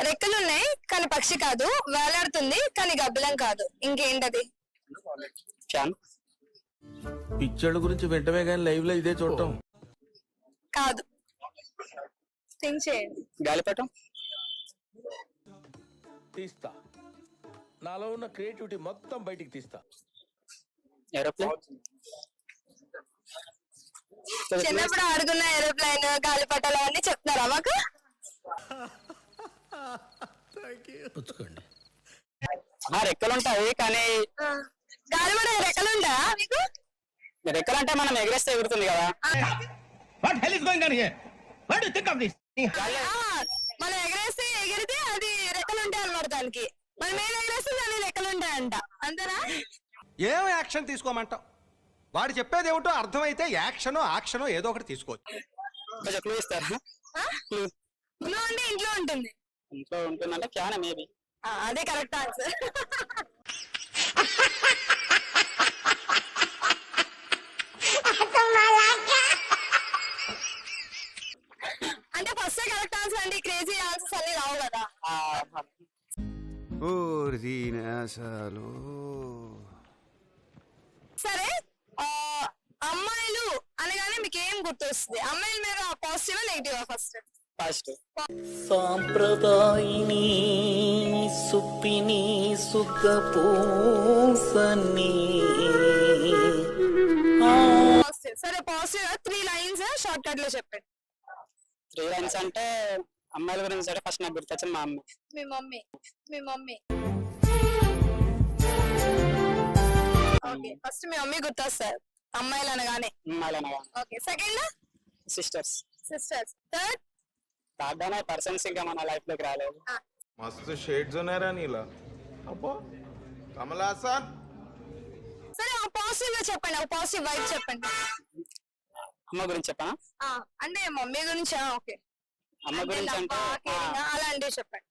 రెక్కలున్నాయి కానీ పక్షి కాదు, వేలాడుతుంది కానీ గబ్బిలం కాదు, ఇంకేంటది? ఫ్యాన్. పిక్చర్ల గురించి వెంటనే కానీ లైవ్ లో ఇదే చూడటం కాదు, థింక్ చేయండి. గాలిపటం. తీస్తా, నాలో ఉన్న క్రియేటివిటీ మొత్తం బయటికి తీస్తా. ఏరోప్లేన్. చిన్నప్పుడు ఆడుకున్న ఏరోప్లైన్, గాలిపటాలు అవన్నీ చెప్తారా మాకు? పుచ్చుకోండి. రెక్కలు ఉంటాయి కానీ గాలిపట రెక్కలుంటా మీకు? రెక్కలు అంటే మనం ఎగరేస్తే ఎగురుతుంది కదా. మనం ఎగరేస్తే ఎగిరితే అది రెక్కలుంటాయి అన్నమాట దానికి. మనం ఏం ఎగరేస్తే దానికి రెక్కలుంటాయంట, అంతేనా? ఏం యాక్షన్ తీసుకోమంటావు? వాడు చెప్పేది ఏమిటో అర్థమైతే యాక్షనో యాక్షనో ఏదో ఒకటి తీసుకోవచ్చు. కొంచెం క్లూ ఇస్తారా? క్లూ. ఇంట్లో ఉంటే ఇంట్లో ఉంటుంది. ఇంట్లో ఉంటుందంటే ఫ్యాన్ మేబీ. అదే కరెక్ట్ ఆన్సర్. అంటే ఫస్ట్ కరెక్ట్ ఆన్సర్ అంటే క్రేజీ ఆన్సర్స్ అన్ని రావు కదా. సరే, అమ్మాయిలు అనగానే మీకు ఏం గుర్తొస్తుంది? అమ్మాయిల మీద పాజిటివ్ నెగిటివ్? First positive. సాంప్రదాయిని సుప్పిని సుఖ పూసని. సరే, పాజిటివ్ 3 లైన్స్ షార్ట్ కట్ లో చెప్పండి. 3 లైన్స్ అంటే అమ్మాయిల గురించి అంటే ఫస్ట్ నాకు గుర్తొచ్చింది మా అమ్మ. మీ మమ్మీ ఓకే, ఫస్ట్ మీ మమ్మీ గుర్తొస్తారు అమ్మాయిలు అనగానే. Okay, second sisters. థర్డ్ దాదాపు పర్సన్స్ ఇంకా మన లైఫ్ లోకి రాలేదు. मस्त शेड्स ఉన్నారా నీలా? అబ్బో కమలాసన్. సరే, ఒక పాజిటివ్ గా చెప్పండి, ఒక పాజిటివ్ వైబ్ చెప్పండి. అమ్మ గురించి చెప్పనా? అంటే మమ్మీ గురించా? ఓకే, అమ్మ గురించి అంటే అలాంటివి చెప్పండి.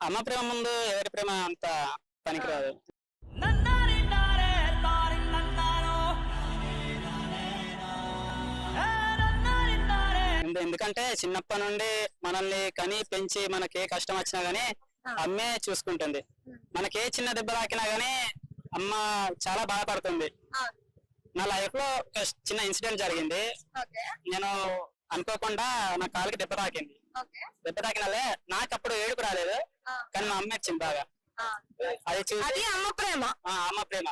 అమ్మ ప్రేమ ముందు ఎవరి ప్రేమ అంత పనికిరాదు. ఎందుకంటే చిన్నప్పటి నుండి మనల్ని కని పెంచి మనకి ఏ కష్టం వచ్చినా గానీ అమ్మే చూసుకుంటుంది. మనకి ఏ చిన్న దెబ్బ తాకినా గానీ అమ్మ చాలా బాధపడుతుంది. నా లైఫ్ లో ఒక చిన్న ఇన్సిడెంట్ జరిగింది. నేను అనుకోకుండా నా కాలుకి దెబ్బ తాకింది. దెబ్బ తాకినలే నాకు అప్పుడు ఏడుపు రాలేదు, కానీ మా అమ్మ ఇచ్చింది బాగా. అది చూసి అమ్మ ప్రేమ. అమ్మ ప్రేమ